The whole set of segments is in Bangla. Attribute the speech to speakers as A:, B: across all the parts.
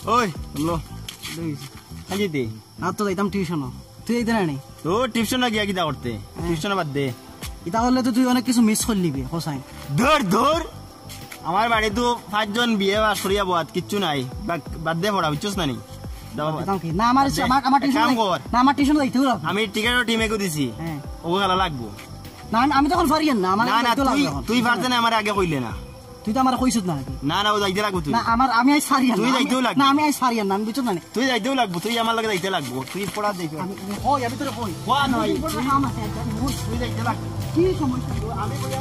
A: ওই লো আজি দে
B: না তো যাইতাম টিউশন তুই যাইতে না
A: তো টিউশন গিয়া কিটা করতে টিউশন বাদ দে
B: এটা হলে তো তুই অনেক কিছু মিস করলিবি হোসাইন
A: ধর ধর আমার বাড়ি তো 5 জন বিয়ে বাস করিয়া বাদ কিচ্ছু নাই বাদ দে পড়া বুঝছস না নি
B: না আমার টিউশন না আমার টিউশন যাইতে হবে
A: আমি টিকেটও টিমে কো দিছি ও খেলা লাগবো
B: না আমি তখন পারি না আমার
A: তুই পারতে না আমার আগে কইলে না
B: তুই তো আমার কইছত না
A: না না ও যাইতে লাগবো তুই
B: না আমি আই সারিয়া
A: তুই যাইতেও লাগবো
B: না আমি আই সারিয়া না আমি বুঝছ না
A: তুই যাইতেও লাগবো তুই আমার লাগে যাইতে লাগবো তুই পড়া দেখো
B: আমি তোরে কই
A: কোয়া নয় তুই যাইতে লাগবো
B: কি সমস্যা
A: আমি কই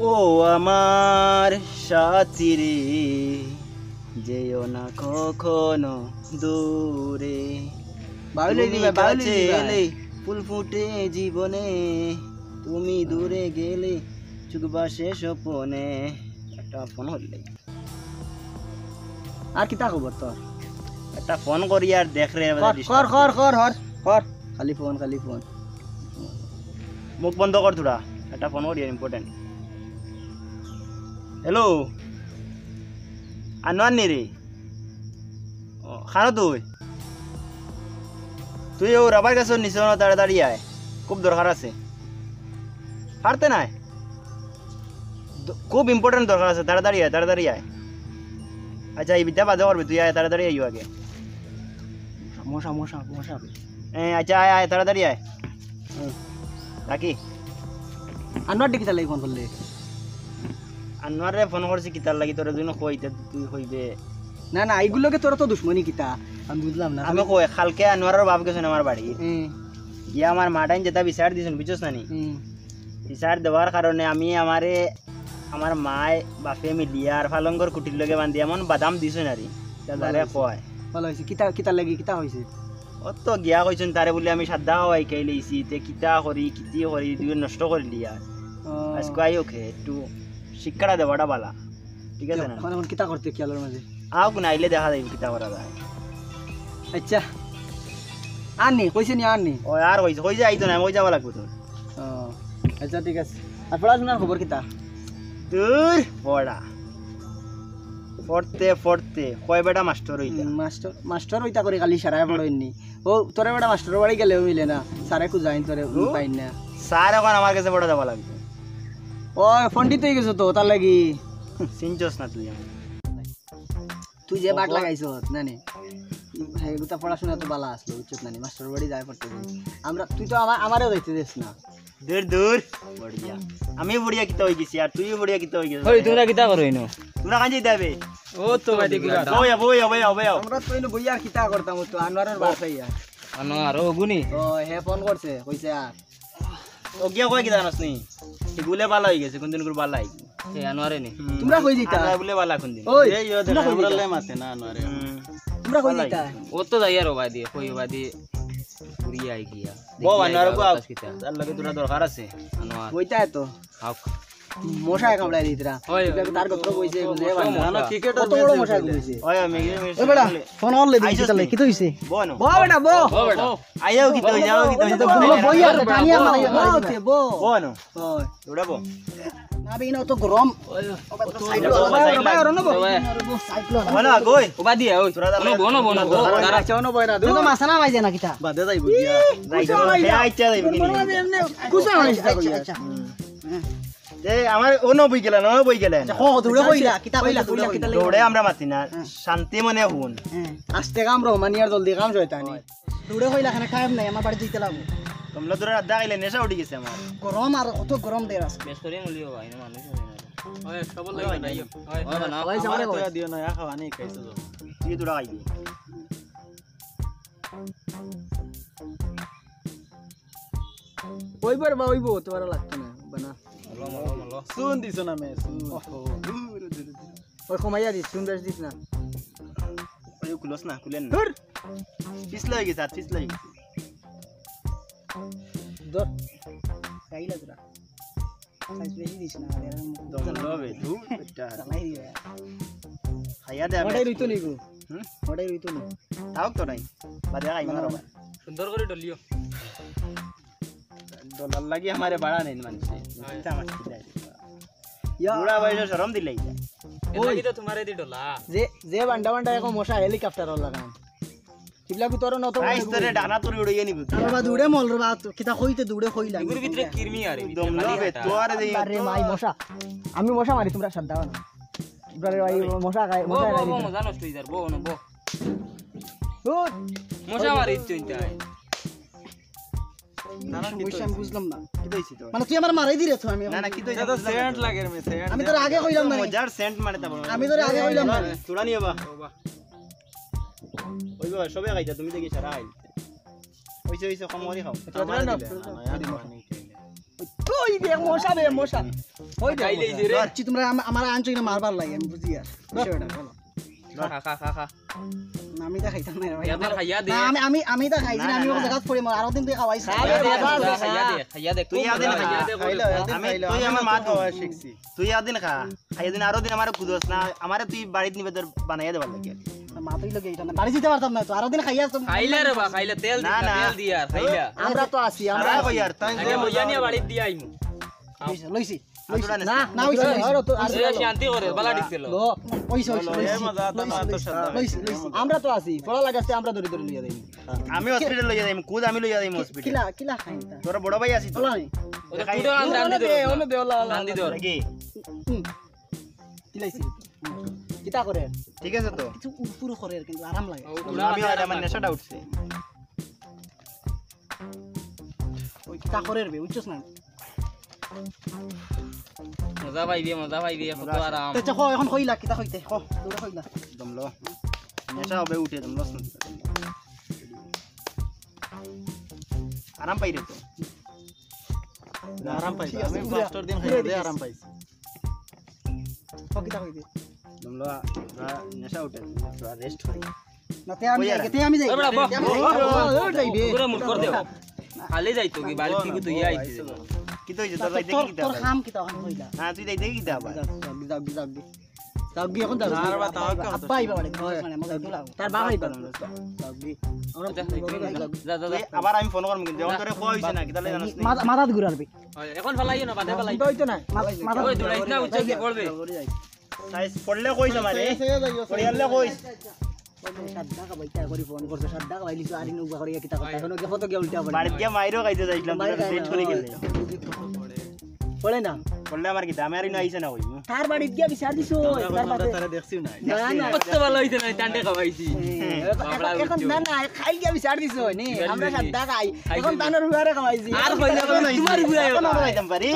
A: ও আমার সাথী রে যেও না কখনো দূরে ফুল ফুটে জীবনে তুমি দূরে গেলে চুকবাসে স্বপনে একটা ফোন হইলে
B: আর কি তা খবর তোর
A: একটা ফোন করি আর দেখ রে
B: কর খালি ফোন
A: মুখ বন্ধ কর তোরা একটা ফোন করি ইম্পর্টেন্ট হ্যালো আনোয়ার নি রে খানো তুই ও রাবার গাছ নিচে তাড়াতাড়ি আয় খুব দরকার আছে পারতে নাই খুব ইম্পর্টেন্ট দরকার আছে তাড়াতাড়ি আয় আচ্ছা এই বিদ্যা বাদে করবি তুই আয় তাড়াতাড়ি আইও আগে
B: মশা
A: আচ্ছা আয় তাড়াতাড়ি আয় রাখি
B: আনোয়ার ডিকি তাহলে ফোন করলে
A: আনোয়ারে ফোন করছি কিতার লাগি তোর দুই কইতে তুই কইবে
B: না এইগুলোকে তোর তো দুশ্মনী কিতা আমি বুঝলাম না
A: আমি কই খালকে আনোয়ারের বাপ গেছেন আমার বাড়ি গিয়া আমার মাটাইন যেটা বিচার দিছেন বুঝছস না নি বিচার দেওয়ার কারণে আমি আমার মায় বাপে মিলিয়া আর ফালঙ্গর কুটির লগে বান্ধি এমন বাদাম দিছেন আরি তারে কয়
B: ভালো হইছে কিতা লাগি কিতা হইছে
A: ও তো গিয়া কইছেন তারে বলি আমি সাদা হওয়াই খাই লইছি তে কিতা করি দুই নষ্ট করে লিয়া আজকে আইও খে একটু শিক্ষাটা দেওয়াটা বালা ঠিক আছে না
B: এখন কিতা করতে কি আলোর মাঝে
A: আও কোন আইলে দেখা যাইব কিতা করা যায়
B: আচ্ছা আননি কইছে নি আননি
A: ও আর কইছে আইতো না ওই যাওয়া লাগবে তোর
B: আচ্ছা ঠিক আছে আর পড়াশোনার খবর কিতা
A: দূর পড়তে কয় বেটা মাস্টার হইলা
B: মাস্টার হইতা করে খালি সারায় পড়ইনি ও তোরে বেটা মাস্টার বাড়ি গেলেও মিলে না সারে কো যাইন তোরে পাইন না
A: স্যার এখন আমার কাছে পড়া যাওয়া লাগবে
B: ও পণ্ডিত হয়ে গেছো তো তার লাগি
A: চিনছস না
B: তুই যে বাট লাগাইছ নানি হেগুতা পড়াশোনা তো বালা আসলো উচিত নানি মাস্টার বাড়ি যায় পড়তে তুই তো আমারও যাইতে দিস না
A: দূর বড়িয়া আমি বড়িয়া কিতা হই গেছি আর তুই বড়িয়া কিতা হই গেছিস
C: ওই তোরা কিতা করইনো
A: তোরা কান যাইতে হবে
C: ও তো বাইতে কি কথা
A: বইয়া
B: আমরা তো ইনো বইয়া কিতা করতাম তো আনোয়ারের বাসাইয়া
C: আনোয়ার ও গুনি
B: ও হে ফোন করছে কইছে আর
A: ও গিয়া কই কিতা জানাস নি এগুলে বালা হই গেছে কোনদিন করে বালা হই
C: এ আনোয়ারে নি
B: তোমরা কই দিতা
A: আনোয়ার বলে বালা কোনদিন
B: এই
A: তোমরা আমরালে মাতে না আনোয়ারে
B: তোমরা কই দিতা
C: ও তো যাইয়া রে বাদি কই বাদি পুরি আই গিয়া
A: বো আনোয়ার কো তার লাগে তোরা দরকার আছে
C: আনোয়ার
B: কইতা তো
C: হাক
B: মশা কামড়াই দিতরা তার কথা কইছে বুঝে
A: না ক্রিকেট
B: কত বড় মশা কইছে
A: ওই আমি
B: এ বেটা ফোন অনলে দিছি তাহলে কি হইছে
A: বনো
B: বো বেটা বো
A: আইও কি তো যাও কি তো
B: বই আর টানিয়া মারি বো বো
A: বনো
B: ওই
A: ওড়া বো
B: না বিনো তো গরম
A: বনো কই
C: ওবা দিয়া ওই
A: তোরা
C: বনো
B: দাঁড়া চাওনো বয়রা তুই তো মাছনা মাইজে না কিটা
A: বাদে যাইব দিয়া যাইব আইছা যাইব কি
B: কুসা আচ্ছা
A: যে আমার অন্য বই গেলেন
B: দৌড়ে কইলা কিতা কইলা কিতা
A: দৌড়ে আমরা মাতি না শান্তি মনে হুন
B: আস্তে কাম রহমানিয়ার জলদি কাম জয়তানি দৌড়ে কইলা খানে টাইম নাই আমার বাড়ি যাইতে লাগবো
A: তোমরা তোরা আড্ডা খাইলে নেশা উঠে গেছে আমার
B: গরম আর অত গরম দের আছে
C: বেশ করে মলিও ভাই না মানুষ ওই সবল
A: ওই
C: লাগি নাই ওই বানা
B: ভাই সামনে
A: তোরা দিও না খাওয়া নেই খাইছো তো তুই তোরা খাইবি
B: ওইবার বা ওইবো তোমার লাগতো না বানা
A: শুন দিছ না মে শুন
B: ওই কমাইয়া দিস শুন বেশ দিস না
A: ওই কুলস না কুলেন না ধর পিছলা হয়ে গেছে পিছলা হয়ে গেছে
B: ধর কাইলা তোরা সাইজ বেশি দিস না
A: দম লবে ধু এটা
B: চালাই দিয়া
A: খাইয়া দে
B: ওটাই রইতো নিগো ওটাই রইতো না
A: তাও তো নাই বাদে খাইব না রবা
C: সুন্দর করে ডলিও
A: ডলার লাগি আমারে বাড়া নেন মানুষে চিন্তা আমার কি যায়
B: ইয়া
A: বুড়া বয়সে শরম দিলাই যায়
C: এলাকি তো তোমারে দি ডলা
B: যে যে বান্ডা বান্ডা এখন মশা হেলিকপ্টার লাগান কিবলা ভিতর নত
A: আইস তোরে ডানা তোরে উড়াইয়া নিব
B: বাবা দৌড়ে মল রে বাত কিতা কইতে দৌড়ে কইলা
C: এগুর ভিতরে কিরমি আরে
A: দম লবে তোরে দেই
B: আরে মাই মশা আমি মশা মারি তোমরা সাদ দাও না ব্রারে ভাই মশা খাই
C: বো
B: মশা
C: বো
B: খাই
C: বো মজা নষ্ট হই যার বো না বো
B: ও
C: মশা মারি চিন্তা
B: আমি বুঝলাম না
A: কি দইছি তো
B: মানে তুই আমার মারাই দিরে তো আমি
A: না না কি দইছি
C: তো সেন্ট লাগে রে সেন্ট
B: আমি তোর আগে কইলাম না
A: মজার সেন্ট মারে তা
B: আমি তোর আগে কইলাম না
A: তোরা নিয়ে বা ওই বা সবে খাইতা তুমি দেখি সারা খাই ওইছে ওইছে কমরি খাও
B: তুই দেখ মশা বে মশা ওই দেখ
C: খাইলেই যে রে
B: চি তোমরা আমার আনছো কিনা মারবার লাগে আমি বুঝি আর বিষয়টা বলো
C: খা খা খা খা
B: না, আমি তা খাইতাম না রে ভাই
C: ইয়াদের খাইয়া দে
B: না, আমি তা খাইছি না, আমি ওকে জায়গা পড়ে মার আরো দিন তুই খাওয়াইছ
C: খাইয়া দে
A: তুই আদিন
C: খাইয়া দে
A: আমি তুই আমার মা তো শিখছি তুই আদিন খা খাইয়া দিন আরো দিন আমারে কুদোস না আমারে তুই বাড়িতে নিবে তোর বানাইয়া দেবার লাগে
B: মা তুই লগে এটা না বাড়ি যেতে পারতাম না তো আরো দিন খাইয়া তো
C: খাইলা রে বা খাইলা তেল
A: না, না।
C: তেল দি আর খাইলা
B: আমরা তো আছি আমরা
A: সারা কই यार তাই
C: আগে মজা নিয়া বাড়ি দি আইমু
B: লইছি
A: আতুরা
B: না না হইছে আর তো আর
C: এ শান্তি করে বালা দিছিল
B: লো ওইছে আমরা তো আছি পড়া লাগাছে আমরা ধরে ধরে লইয়া দেই
A: আমি হসপিটাল লইয়া যাইম কুদ আমি লইয়া যাইম হসপিটাল
B: কিলা কিলা খাইতা
A: তোর বড় ভাই আছি তো
B: বলা নি
C: ওটা কুড়ো আন্দান দি
B: ওনে দে ওলা
C: আন্দি দর
A: নাকি
B: কিলাইছি কিতা করে
A: ঠিক আছে তো
B: কিছু পুরো করে কিন্তু আরাম লাগে
A: আমি আর আমার নেশাটা উঠছে
B: ওই কিতা করে রে বুঝছস না
C: মজা পাইবি কত আরাম
B: তে চো এখন কইলা কিতা কইতে ক তোরা কইলা
A: দমলো নেশা হবে উঠে দমলো আরাম পাই রে তো
B: আরাম পাইছি আমি ফাস্টার দিন খাইয়া দে আরাম পাইছি ক কিতা কইতে
A: দমলো নেশা উঠে রেস্ট করি
B: না তে আমি যাই তে আমি যাই
C: বড়া বাহ
B: ও যাইবে
C: পুরো মুট কর দেও খালি যাইতো কি বাড়ি থেকে তুই আইছিস
A: কি তো হইছে তোর যাইতে কি
B: তোর
A: দিতে
B: কাম কিতা এখন কইলা
A: হ্যাঁ তুই যাইতে কি দিতে আবার
B: যাবি এখন যাবি আব্বা আইবা বাড়ি মানে মজা দিলা তার বাবা আইবা যাবি আমরা
C: যা যা
A: তুই আবার আমি ফোন করব কিন্তু যখন তোরে কই হইছে না কি তাহলে জানাস নি
B: মাথাত ঘুরারবি
C: এখন ফলাইও না বাদে ফলাই
B: হইতো না মাথা
C: ওই দৌড়াইছ না উচ্চ কি পড়বে
A: সাইজ পড়লে কইছ আমারে পড়িয়ালে কইছ বাড়িতে গিয়ে মাইরও খাইতে যাইছিলাম ডেট করে গেলে
B: পড়ে না
A: পড়লে আমার কি দামে আর ইনো আইছে না কই
B: তার বাড়িতে গিয়া বিচার দিছো তার বাড়িতে
A: তারা দেখছিও না
B: না না
C: কত ভালো হইছে না টান্ডে খাওয়াইছি
B: এখন না না খাই গিয়া বিচার দিছো নে আমরা সাদা খাই এখন তানোর হুয়ারে খাওয়াইছি
C: আর কইলে তোমার বুঝাই
A: এখন আমরা খাইতাম পারি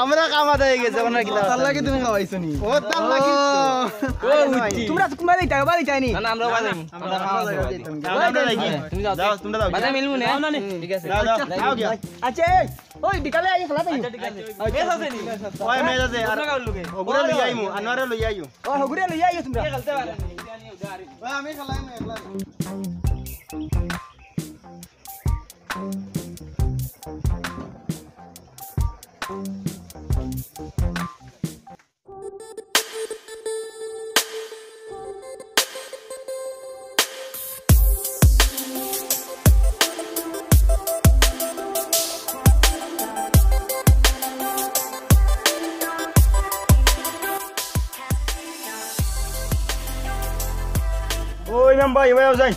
A: আমরা কামাতে হয়ে গেছে আমরা কি তার লাগে তুমি খাওয়াইছো নি ও তার লাগে
C: ও উঠি
B: তোমরা তো কুমারই তাই বাড়ি যায়নি
C: না না আমরা বাজাইম
A: আমরা
C: তুমি যাও
A: যাও তোমরা যাও
C: বাজাই মিলমু না ঠিক আছে
A: যাও যাও আও গিয়া
B: আচ্ছা ওই বিকালে আই খেলা তাই
C: ঠিক আছে বেশ আছে নি
A: ওই মেজ আছে আর ওগুলা লই আইমু আনোয়ারে লই আইও
B: ও হগুরে লই আইও তোমরা
C: খেলতে পারে
A: ওই আমি খেলাইম একলা ওই নাম ভাই ভাই যাই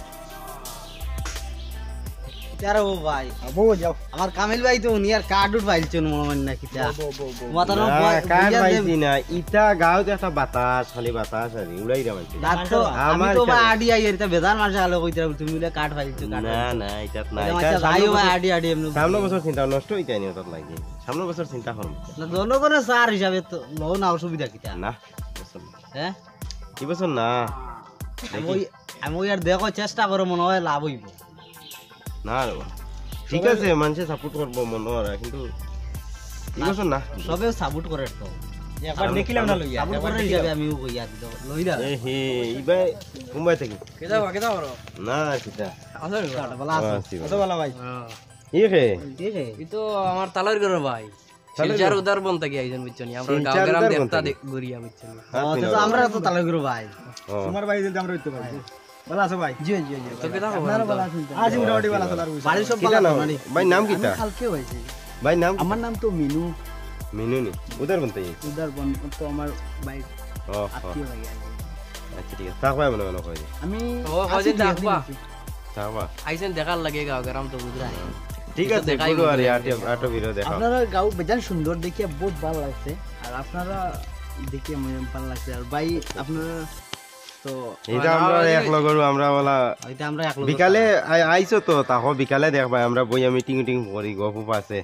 D: यार वो भाई
A: আবো যাও
D: আমার কামিল ভাই তো উনি আর কার্ড উঠ পাইছেন মনে হয় না কিটা মাথার
E: কার পাইছি না ইটা গাঁৱত একটা বাতাস খালি বাতাস আর উড়াই রামাইছে
D: ডাক্তার আমি তো ভাই আডি আই এর বেজার মাসে আলো কইতে তুমি বলে কার্ড পাইছো কার্ড
E: না না ইটাত না
D: আচ্ছা ভাই ভাই আডি আডি এমন
E: সামনে বছর চিন্তা নষ্ট হইতে নি ওটাত লাগি সামনে বছর চিন্তা করম
D: না জনগণের সার হিসাবে তো লও না অসুবিধা কিটা
E: না বছর
D: হ্যাঁ
E: কি বছর না
D: আমি ওই আর দেখো চেষ্টা করো মনে হয় লাভ হইব
E: না রে ঠিক আছে মানুষে সাপোর্ট করবো মনে হয় কিন্তু কি বছর না
D: সবে সাপোর্ট করে তো
A: একবার দেখিলাম না লইয়া
D: সাপোর্ট করে হিসাবে আমি কইয়া দিত লইলা
E: এ হে ইবাই মুম্বাই থেকে
C: কেদা করো
E: না সেটা
D: বলা আছে
E: আচ্ছা ভালো ভাই ই হে
D: ঠিক আছে
C: এই তো আমার তালার ঘর ভাই শিলচর উদার বনতে কি আইছেন বুঝছেন আমরা গাঁও
E: শিলচর
C: গ্রাম
E: উদার
C: দেখতা
E: বনতে
C: ঘুরিয়া বুঝছেন
D: তো আমরা তো তালে করব ভাই
E: ও
B: তোমার ভাই যদি আমরা হইতে পারি ভালো আছো ভাই
D: জি জি জি
C: তো কেটা
B: আপনারা ভালো আছেন আজ মোটামুটি ভালো আছো আর
D: বাড়ির সব
E: কিটা
D: ভালো
E: নাম
D: মানে
E: ভাই নাম কিটা
B: কালকে হয়েছে
E: ভাই নাম
B: আমার নাম তো মিনু
E: মিনু নি উদার বনতে
B: উদার বন তো আমার ভাই
E: ও
B: আত্মীয় ভাই
E: আচ্ছা ঠিক আছে থাকবা মনে মনে কই
C: ও
B: আমি
C: হজে দেখবা
E: থাকবা
C: আইছেন দেখার লাগে গাঁও গ্রাম তো বুঝরাই
E: ঠিক আছে
C: দেখাই
E: পুরো আর আটো ভিডিও দেখা
B: আপনারা গাঁও বেজান সুন্দর দেখিয়ে বহুত ভালো লাগছে আর আপনারা দেখিয়ে মনে ভালো লাগছে আর ভাই আপনারা তো
E: এটা আমরা এক লগর আমরা বলা
D: এটা আমরা এক লোক
E: বিকালে আইছো তো তাহো বিকালে দেখবা আমরা বইয়া মিটিং মিটিং করি গপ আছে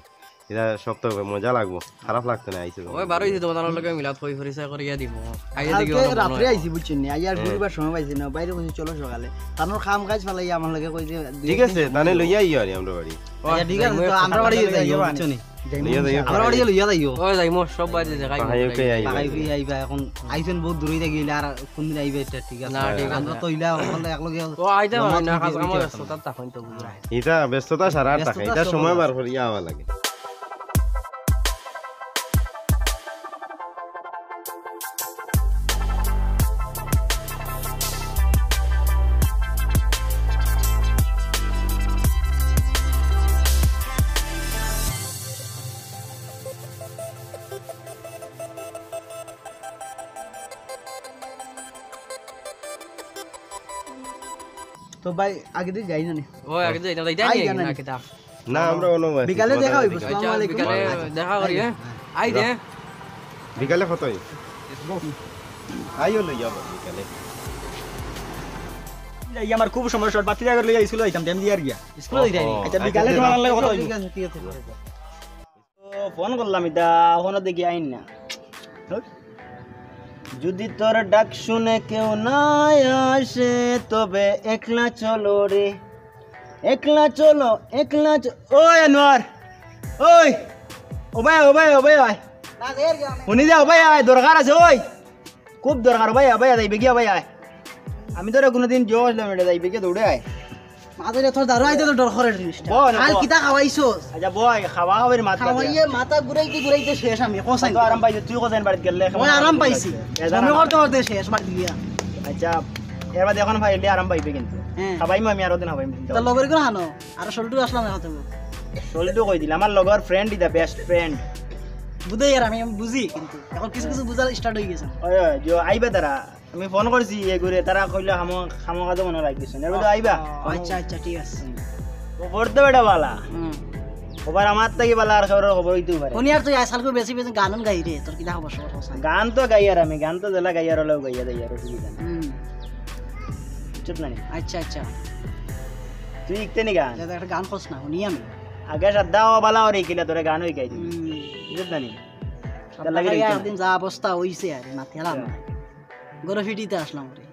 E: এটা সব তো মজা লাগবো খারাপ লাগতো না আইছো
C: ওই বারো হইছে তোমাদের লগে মিলাদ হই হরিসা করিয়া দিব আইয়া দেখি
B: কালকে রাত্রে আইছি বুঝছেন না আইয়ার ঘুরবার সময় পাইছি না বাইরে কইছি চলো সকালে তানোর খাম কাজ ফেলাই আমার লাগে কইছে
E: ঠিক আছে তানে লইয়া আইও আর আমরা বাড়ি
D: আচ্ছা ঠিক আছে তো আমরা বাড়ি যাইও বুঝছো নি
E: লইয়া যাইও
D: আমরা বাড়ি লইয়া যাইও
C: ওই যাই মোর সব বাজে দেখাই
E: পাহাইকে আইও
D: পাকাই ফি আইবা এখন আইছেন বহুত দূরে গিয়ে আর কোন দিন আইবা এটা ঠিক আছে
C: না, ঠিক আছে।
D: আমরা তো ইলা হল এক লগে
C: ও আইতে পারি না কাজ কাম ব্যস্ততা তখন তো বুঝরাই
E: এটা ব্যস্ততা সারা টাকা এটা সময় বার করিয়া আওয়া লাগে
B: তো ভাই আগে দিয়ে যাই না নি
C: ওই আগে যাই না যাইতা
B: আই
C: নি
B: জানেন।
C: না কিতা
E: না আমরা অন্য
B: বিকালে দেখা হইব
C: আচ্ছা
B: আসসালামু আলাইকুম
C: বিকালে দেখা করি হ্যাঁ আই দে
E: বিকালে কতই আইও লইয়া বিকালে
B: এই আমার খুব সমস্যা বাতি জায়গা লইয়া স্কুলে যাইতাম টাইম দিয়ে আর গিয়া
D: স্কুলে দিই নি
B: আচ্ছা বিকালে তোমার লাগে কথা হইব
D: ঠিক আছে ঠিক আছে
A: তো ফোন করলাম এটা এখনো দেখি আইন না যদি তোর ডাক শুনে কেউ না আসে তবে একলা চলো রে একলা চলো ওই আনোয়ার ওই ও ভাই ভাই শুনি যা ভাই আয় দরকার আছে ওই খুব দরকার ভাই ভাই যাইবে গিয়া ভাই আয় আমি তোরা কোনোদিন জো আসলাম এটা যাইবে গিয়ে দৌড়ে আয়
B: মাথায় তোর দারু আইতে তো ডর করে জিনিসটা
A: বল না,
B: কাল
A: বল।
B: কিতা খাওয়াইছস
A: আচ্ছা বয় খাওয়া হবে মাত
B: খাওয়াইয়ে মাথা ঘুরাইতে শেষ আমি কোসাই
A: তো আরাম পাইছি তুই কোথায় বাড়িতে গেলে
B: মই আরাম পাইছি মনে করতে করতে শেষ মার দিয়া
A: আচ্ছা এর বাদে এখন ভাইলে আরাম পাইবে কিন্তু
B: হ্যাঁ
A: খাবাইম আমি আরো দিন হবাইম
B: তো লগর করে হানো আর সল্টু আসলাম না হতে
A: চলটু কই দিলাম আমার লগর ফ্রেন্ড ইদা বেস্ট ফ্রেন্ড
B: বুঝে আর আমি বুঝি কিন্তু এখন কিছু কিছু বুঝার স্টার্ট হয়ে গেছে
A: ওই যে আইবে তারা আমি ফোন করছি এ করে তারা কইলো খামো কাজে মনে রাখিস এর বাদে আইবা
B: আচ্ছা আচ্ছা ঠিক আছে
A: খবর তো বেটা বালা খবর আমার থেকে বালা আর খবরের খবর হইতেও পারে
B: কোনি আর তুই আজকাল করে বেশি বেশি গান গাই রে তোর কিনা খবর সব কোসাই
A: গান তো গাই আর আমি গান তো জেলা গাই আর হলেও গাইয়া দেই আর অসুবিধা নেই চুপ না নি।
B: আচ্ছা আচ্ছা
A: তুই ইকতে নি গান
B: দাদা একটা গান খোঁজ না শুনি আমি
A: আগে শ্রদ্ধা ও বালা আর ইকিলা তোরে গান হই গাই দিবি বুঝছ না নি তার লাগে রেখে
B: একদিন যা অবস্থা হইছে আর না থেলাম গরো ফিটিতে আসলাম রে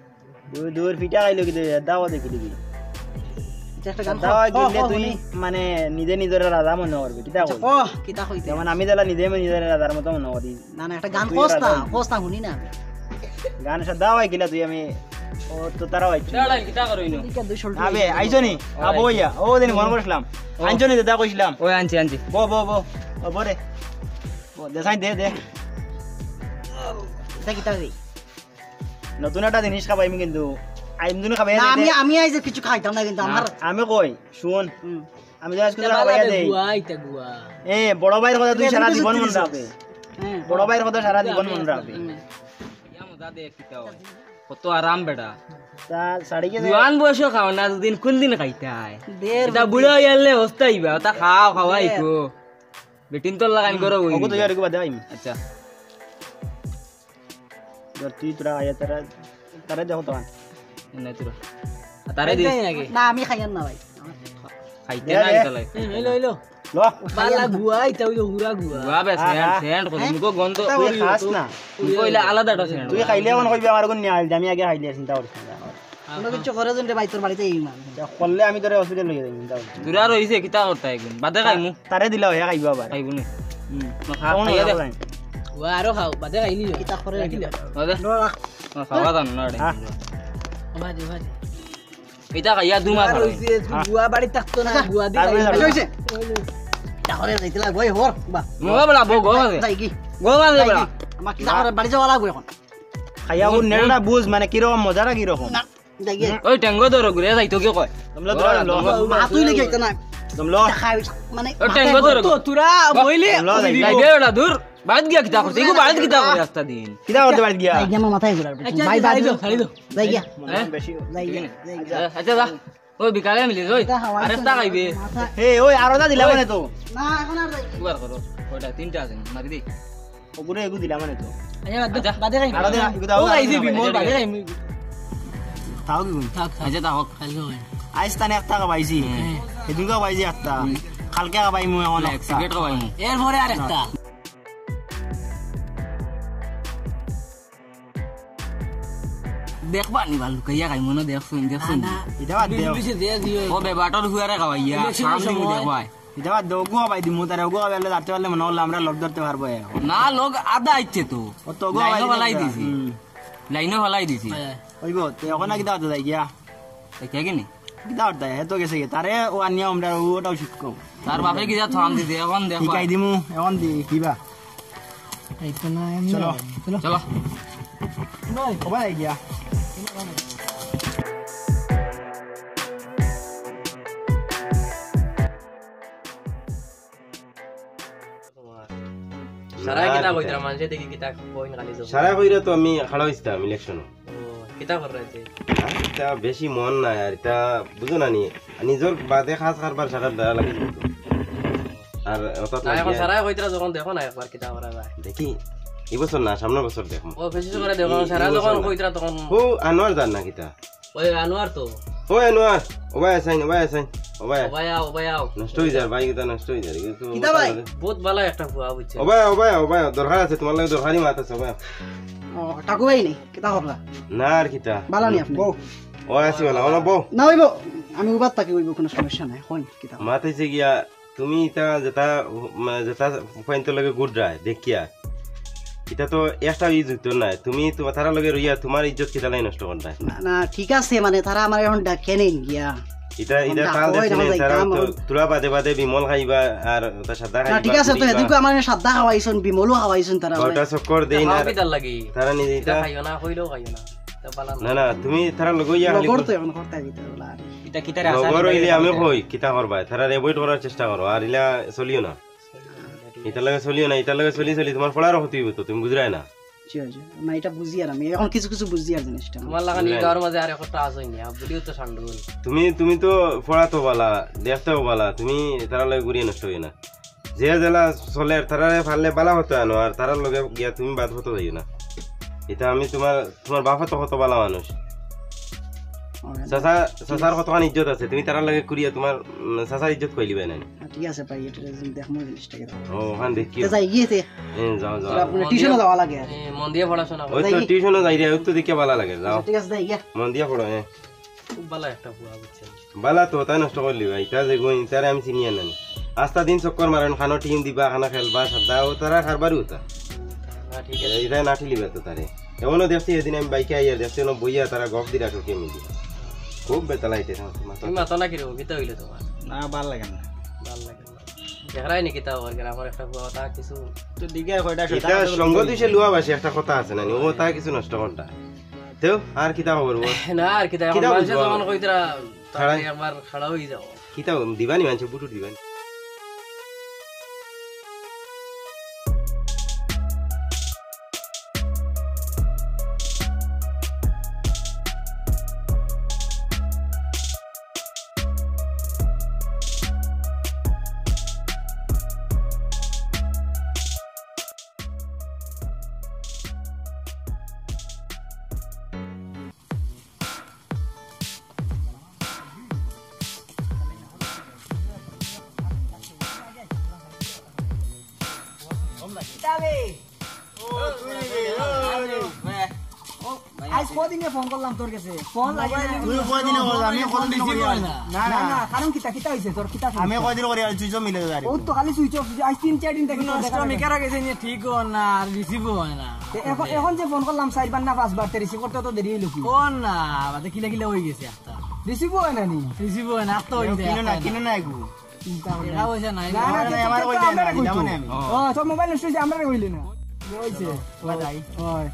A: তুই দূর ফিটা গাইলো কি দাও দেখি দিবি
B: এটা একটা গান
A: দাও গিলে তুই মানে নিজে নিজের রাজা মনে করবি কিতা কই
B: ও কিতা কইতে
A: যেমন আমি দিলা নিজে নিজের রাজার মতো মনে করি
B: না না একটা গান খোঁজ না শুনি না
A: গান শ্রদ্ধা হয় কিলা তুই আমি ও তো তারাও আইছো
C: দাঁড়াই কিতা করইনো
B: ঠিক আছে দুই সল্টু
A: আবে আইছো নি আবো ইয়া ও দিন মন করছিলাম আইছো নি দাদা কইছিলাম
C: ওই আনছি
A: বো ও বরে ও দেখাই দে
B: এটা কিতা রে
A: নতুন একটা জিনিস খাবাইমি কিন্তু আইমদুন খাবাই
B: না আমি আই যে কিছু খাইতাম না কিন্তু আমার
A: আমি কই শুন
B: হুম।
A: আমি তো আজকে খাবাই দেই
C: গুয়া
A: এ বড় ভাইয়ের কথা তুই সারা জীবন মনে রাখবে
B: হ্যাঁ
A: বড় ভাইয়ের কথা সারা জীবন মনে রাখবে
C: ইয়া মজা দে কিতা হয় কত আরাম বেটা
A: তা শাড়ি কে
C: জোয়ান বয়স খাও না দুদিন কোন দিন খাইতাই
B: দের
C: এটা বুড়ো হইলে হস্তাইবা তা খাও খাওয়াইকো বেটিন তো লাগাই করো ওই
A: ওগো তো ইয়ার বাদে আইম
C: আচ্ছা
A: তুই তোরা আয়া তারা দেখো তো
C: নাই তোরা তারে দিস
B: না আমি খাইয়ান না ভাই
C: খাইতে নাই তলাই
B: হইলো হইলো
A: ল
B: বালা গুয়া এটা হইলো হুরা গুয়া
C: গুয়া বে সেন্ট কত মুকো গন্ধ
A: তুই খাস না
C: কইলা আলাদাটা সেন্ট
A: তুই খাইলে এখন কইবি আমার কোন নিয়ে আইল আমি আগে খাইলে চিন্তা করিস না
B: কোনো কিছু করে যেন রে ভাই তোর বাড়িতে এই মান
A: করলে আমি তোরে হসপিটাল লইয়া যাই চিন্তা করিস
C: তুরা রইছে কিতা করতা একদিন বাদে খাইমু
A: তারে দিলা হইয়া খাইবা আবার
C: খাইবু নি খা
A: কোন
C: খাইয়া দে
B: গুয়া আরো খাও বাদে খাইলি কিতা করে রাখিলা
C: বাদে খাওয়া দান না রে
B: বাদে বাদে
C: এটা খাইয়া দুমা খাই
B: গুয়া বাড়ি থাকতো না গুয়া দি
A: তারপরে
B: খাইছে তাহলে যাইতে লাগবো এই হর বা
C: মোবা বলা বো গো
B: যাই কি
C: গোবা
B: যাই
C: বলা
B: কি আমার কি তাহলে বাড়ি যাওয়া লাগবে এখন
A: খাইয়া ওর নেড়াটা বুঝ মানে কিরকম মজাটা কিরকম
B: না যাই কি
C: ওই টেঙ্গো ধরো ঘুরে যাইতো কি কয়
A: তোমরা ধরো
B: মা তুই লেগে যাইতে না
A: তোমরা
B: খাই মানে
C: ও টেঙ্গো ধরো
B: তো তুরা বইলে
C: যাইবে ওটা দূর বাদ গিয়া কিতা করতে ইগো বাদ কিতা করে রাস্তা দিন
A: কিটা করতে পারি গিয়া
B: যাই আমার মাথায় ঘুরার ভাই বাড়ি যাও যাই গিয়া
A: বেশি
B: যাই গিয়া
C: আচ্ছা যা ওই বিকালে মিলে ওই আরেকটা খাইবে
A: হে ওই আরোটা দিলা মানে তো
B: না এখন আর যাই
C: উবার করো ওটা তিনটা আছে মারি দে
A: ওগুলো এগু দিলা মানে তো
C: আচ্ছা
B: বাদে খাই
A: আরো দিন এগু দাও তাও কি কই
C: আচ্ছা তা হোক
A: আইস তানে একটা পাইছি সেদিনকে পাইছি একটা কালকে পাই মু এখন
C: এক সিগারেট খাওয়াই মু
B: এরপরে আরেকটা
C: দেখবা নি ভালো কইয়া খাই মনে দেখছুন দেখছুন
A: এটা বাদ দেও
C: ও বেবাটর হুয়ারে খাওয়াইয়া সাম দিমু দেখবাই
A: এটা বাদ দেও গো পাই দিমু তারে গো পাইলে ধরতে পারলে মনে হলো আমরা লোক ধরতে পারবো এখন
C: না লোক আদা আইছে তো
A: ও তো গো
C: লাইনও
A: পাই
C: ফেলাই দিছি লাইনও ফেলাই দিছি
A: ওইব তে এখন কি দাও যাই গিয়া
C: কে কিনি
A: কি দাও তাই এত গেছে কি তারে ও আনিয়া আমরা ওটাও শিখকো
C: তার বাপে কি যা থাম দিছে এখন দেখবা
A: শিখাই দিমু এখন দি কিবা চলো
C: চলো
A: কবা যাই গিয়া
F: সারা কিতা কইতরা মানুষে দেখি কিতা কইন খালি যাব
E: সারা কইরা তো আমি খাড়া হইছিলাম ইলেকশন
F: কিতা কররাইছে
E: এটা বেশি মন নাই আর এটা বুঝো না নি নিজের বাদে খাস কারবার সাকার দেওয়া লাগে আর অত
F: না এখন সারা কইতরা যখন দেখো না একবার কিতা করা যায়
E: দেখি এই বছর না সামনের বছর দেখো
F: ও বেশি করে দেখো সারা যখন কইতরা তখন
E: ও আনোয়ার জান না কিতা
F: ওই আনোয়ার তো
E: ও আনোয়ার ওবাই আসাইন ওবাই
F: ওবায়াও
E: নষ্ট হয়ে যায় ভাই কিতা নষ্ট হয়ে যায় কিন্তু
B: কিতা ভাই?
F: বহুত ভালো একটা ফুয়া বুঝছে
E: ওবাই দরকার আছে তোমার লাগে দরকারই মাত আছে ওবাই
B: ও টাকু ভাই নেই কিতা করলা
E: না আর কিতা
B: ভালো নি আপনি
E: ও আসি বলা ও না বউ
B: না হইব আমি উবার তাকে হইব কোনো সমস্যা নাই হই কিতা
E: মাথাইছে গিয়া তুমি এটা যেটা যেটা পয়েন্ট লাগে গুড রায় দেখিয়া এটা তো একটা ইজ্জত নাই তুমি তোমার তারা লগে রইয়া তোমার ইজ্জত কিতা লাই নষ্ট করতে
B: না না ঠিক আছে মানে তারা আমার এখন ডাকে নেন গিয়া
E: এটা এটা কাল দেখছিলেন তারা তো তুলা বাদে বাদে বিমল খাইবা আর ওটা সাদা
B: না
E: খাইবা
B: ঠিক আছে তো এদিকে আমার সাদা খাওয়াইছন বিমলও খাওয়াইছন তারা
E: ওটা চক্কর দেই না
F: কিতা লাগি
E: তারা নিজে
F: কিতা
E: এটা
F: খাইও না কইলেও খাইও না তা বালা
E: না না তুমি তারা লগইয়া খালি
B: লগর তো এখন করতে দিতে বলা
C: কিতা কিতারে
E: লগর হইলে আমি কই কিতা করবা তারা এভয়েড করার চেষ্টা করো আর ইলা চলিও না এটা লাগে চলিও না এটা লাগে চলি তোমার পড়ার ক্ষতি হইব তো তুমি বুঝরাই না
B: জি জি না এটা বুঝি আর আমি এখন কিছু কিছু বুঝি আর জিনিসটা
F: তোমার লাগা নি গাওর মাঝে আর একটা আসই নি বলিও তো সান্ডুল
E: তুমি তো পড়াতো বালা দেখতেও বালা তুমি তারা লগে ঘুরিয়ে নষ্ট হই না যে জেলা চলে তারা ফাললে বালা হতো আনো আর তারা লগে গিয়া তুমি বাদ হতো যাইও না এটা আমি তোমার বাপা তো কত বালা মানুষ চাচার কতখান ইজ্জত আছে তুমি তারা লগে ঘুরিয়া তোমার চাচার ইজ্জত কই লিবে না
B: ঠিক আছে ভাই এটা দেখমু জিনিসটাকে
E: ও ওখান দেখি
B: যাই গিয়েছে
E: যাও
B: আপনি টিউশনে যাওয়া লাগে
F: মন দিয়ে পড়াশোনা
E: ওই তো টিউশনে যাই রে ওই তো দেখে বালা লাগে যাও
B: ঠিক আছে যাই গিয়া
E: মন দিয়া পড়ো
F: খুব ভালো একটা ফুয়া বুঝছে
E: বালা তো তাই নষ্ট করলি ভাই তা যে গই তারে আমি চিনি আনি আস্তা দিন চক্কর মারেন খানো টিম দিবা খানা খেলবা সাদা ও তারা খারবারই হতা
F: না ঠিক আছে
E: এটা নাঠি লিবা তো তারে এমনও দেখছি এদিন আমি বাইকে আইয়া দেখছি না বইয়া তারা গপ দিরা ঠকে মিলি খুব বেতা লাইতে
F: তুমি মাথা না কিরো কিতা হইলে তোমার
A: না ভাল লাগে না
F: ভাল লাগে না দেখাই নি কিতা ওর আমার একটা ফুয়া তা কিছু
A: তো দিকে কয়টা
E: এটা সঙ্গ দিছে লুয়া বাসি একটা কথা আছে না ও তা কিছু নষ্ট করতা তেও আর কিতা খবর বল
F: না আর কিতা
E: কিতা
F: মানুষে
E: বুঝবা?
F: যখন কইতরা
E: খাড়া?
F: তাই একবার খাড়া হই যাও
E: কিতা দিবানি মানছে বুটু দিবানি
B: আজ কদিনে ফোন করলাম তোর কাছে ফোন লাগে
A: তুই কয়দিনে করলি আমি কয়দিন করি না
B: না না কারণ কিতা কিতা হইছে তোর কিতা
A: আমি কয়দিন করি আর তুই মিলে যাই
B: ও তো খালি সুইচ অফ আজ 3-4 দিন দেখি দেখা
C: মেকারা গেছে নি ঠিক হয় না আর রিসিভ হয় না
B: এখন এখন যে ফোন করলাম 4বার না 5বার তে রিসিভ করতে তো দেরি হইলো কি
C: কোন না বাদে কিলা কিলা হই গেছে একটা
B: রিসিভ হয় না নি
C: রিসিভ হয় না তো হই
A: কিনো না কিনো না গু
B: চিন্তা পয়সা নাই
A: আমার কই দেন না দিলাম না আমি
B: ও সব মোবাইল নষ্ট হইছে আমরা কইলি না হইছে বাজাই ওই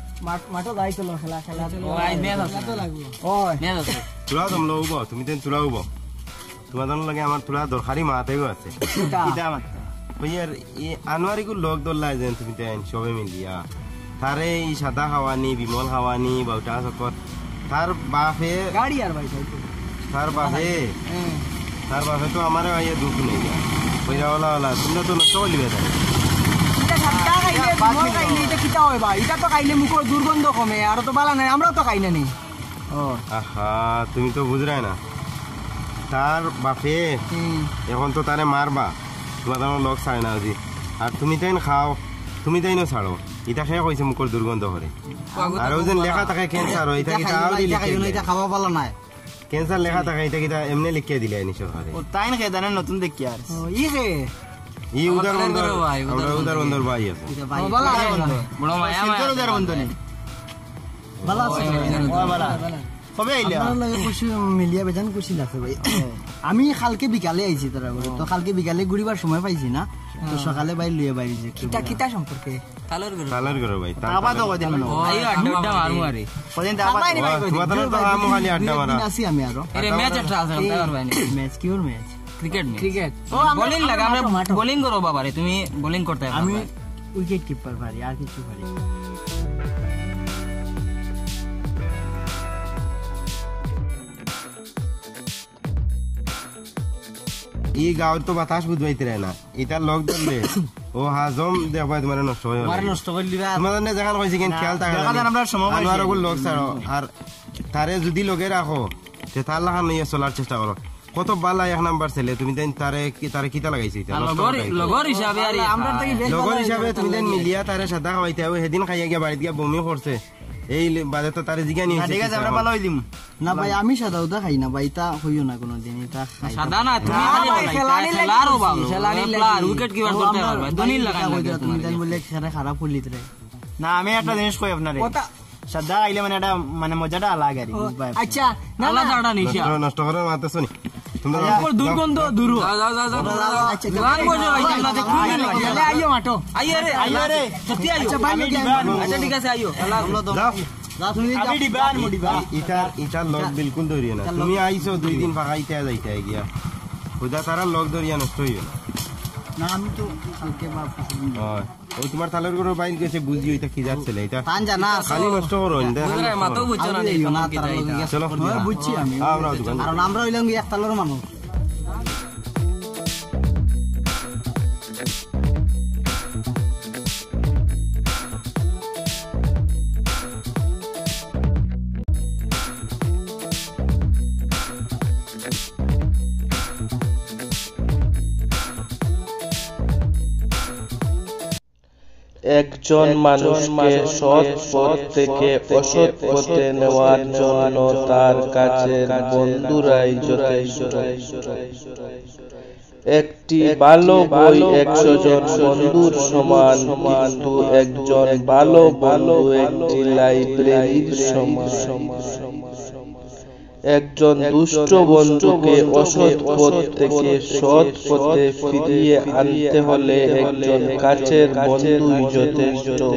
B: মাঠে যাই চলো খেলা চলো
C: আই মেজ আছে
B: তো লাগবে ওই
C: মেজ আছে
E: তুলা তোমরা উব তুমি তেন তুলা উব তোমাদের লাগে আমার তুলা দরকারি মাতে গো আছে
A: কিটা মাত
E: ভাইয়ার এই আনোয়ারি কো লোক দল্লাই যেন তুমি তেন সবে মিলিয়া তারে এই সাদা হাওয়ানি বিমল হাওয়ানি বাউটা সকত তার বাপে
B: গাড়ি আর ভাই
E: তার বাপে তো আমার আইয়া দুঃখ নেই কইরা ওলা তুমি তো নষ্ট করে দিবে তাই
B: এটা সাতটা খাইলে বিমল খাইলে এটা কিটা হয় ভাই এটা তো খাইলে মুখের দুর্গন্ধ কমে আর তো বালা নাই আমরাও তো খাই না নি ও
E: আহা তুমি তো বুঝরাই না তার বাপে এখন তো তারে মারবা তোমাদের লোক ছাড়ে না আজি আর তুমি তাই খাও তুমি তাই না ছাড়ো এটা খেয়ে কইছে মুখর দুর্গন্ধ করে আর ওই যে লেখা থাকে ক্যান্সার হয় এটা কিটা আউরি লিখে
D: খাওয়া পালা নাই
E: ক্যান্সার লেখা থাকে এটা কিটা এমনি লিখে দিলে আনি সরকারে
A: ও তাই না খেদানে নতুন দেখি আর
B: ই রে
E: এই উদার বন্ধর আমরা উদার বন্ধর ভাই আছে
B: বালা
C: বড় মায়া
A: সিলচর উদার বন্ধু নেই
B: বালা আছে
A: ও বালা কবে আইলা
B: আপনার লাগে খুশি মিলিয়া বেজান খুশি লাগছে ভাই আমি কালকে বিকালে আইছি তোরা তো কালকে বিকালে ঘুরিবার সময় পাইছি না তো সকালে ভাই লইয়া বাইরেছে কিটা কিটা সম্পর্কে
E: তালার করো ভাই
A: তাবা তো কদিন মানে
C: আইও আড্ডা মারমু আরে
A: কদিন তাবা
E: তোমাদের তো আমো খালি আড্ডা মারা
B: আছি আমি আরো
C: আরে ম্যাচ একটা আছে খেলতে পারবে না
B: match cure match
C: cricket match
B: cricket
C: bowling লাগা আমরা বোলিং করো বাবা রে তুমি বোলিং করতে পারবে
B: আমি উইকেট কিপার পারি আর কিছু পারি
E: এই গাঁৱৰ তো বাতাস বুঝবাইতে না এটা লগ ধরলে ও হাজম দেখবা তোমার নষ্ট হয়ে
D: মারে নষ্ট করে দিবা
E: তোমাদের না যেখান কইছে কেন খেয়াল থাকে
A: আমরা সময়
E: আনোয়ার ওগুলো লগ ছাড়ো আর তারে যদি লগে রাখো তে তার লাগান নিয়ে চলার চেষ্টা করো কত বালা এক নাম্বার ছেলে তুমি দেন তারে কিতা লাগাইছে এটা
C: লগর হিসাবে আরে
B: আমরা থেকে
E: লগর হিসাবে তুমি দেন মিলিয়া তারে সাদা খাওয়াইতে হবে সেদিন খাইয়া গিয়া বাড়িতে গিয়া বমি করছে এই বাদে তো তারে জিগা নিয়ে
A: ঠিক আছে আমরা ভালো হই দিম
B: না ভাই আমি সাদা উদা খাই না ভাই তা হইও না কোনোদিন এটা খাই
C: সাদা না তুমি খালি খেলারও বাবু প্লেয়ার উইকেট কিপার করতে পারবে দলিল লাগাই
B: তুমি জান বলে খেলা খারাপ হলি রে
A: না আমি একটা জিনিস কই আপনারে সাদা আইলে মানে এটা মানে মজাটা আলাদা আর
B: আচ্ছা না
C: আল্লাহ জানা নিশা
E: নষ্ট করে মারতে শুনি তোমরা
C: দুর্গন্ধ দূর
B: আচ্ছা
C: গান বজো আইতা না দেখুন
B: চলে আইও মাটো
C: আইও রে সত্যি আইও
B: আচ্ছা ভাই
C: আচ্ছা ঠিক আছে আইও
E: যাও
A: আমি ডিবান মুডিবা
E: ইটার লগ বিলকুল ধরিয়ে না তুমি আইছো 2 দিন ফাঁকাইতে যাইতে গিয়া খুদা তারা লগ ধরিয়া নষ্ট হইও
B: না আমি তো কালকে বা
E: হয় ওই তোমার তালের করে বাইন গেছে বুঝি ওইটা কি যাচ্ছে এটা
D: পান জানা
E: খালি নষ্ট করো
C: বুঝরে মাতো বুঝছো না
B: আইও না
C: কি
B: তার
C: তাই
B: লগে
E: চলো
B: বুঝছি আমি
E: আমরা দোকান
D: আর আমরা হইলাম কি একতালোর মানুষ
G: একজন মানুষকে সৎ পথ থেকে অসৎ পথে নেওয়ার জন্য তার কাছের বন্ধুরাই যথেষ্ট। একটি ভালো বই 100 জন বন্ধুর সমান, কিন্তু একজন ভালো বন্ধু একটি লাইব্রেরির সমান। একজন দুষ্ট বন্ধুকে অসৎ পথ থেকে সৎ পথে ফিরিয়ে আনতে হলে একজন কাছের বন্ধুই যথেষ্ট।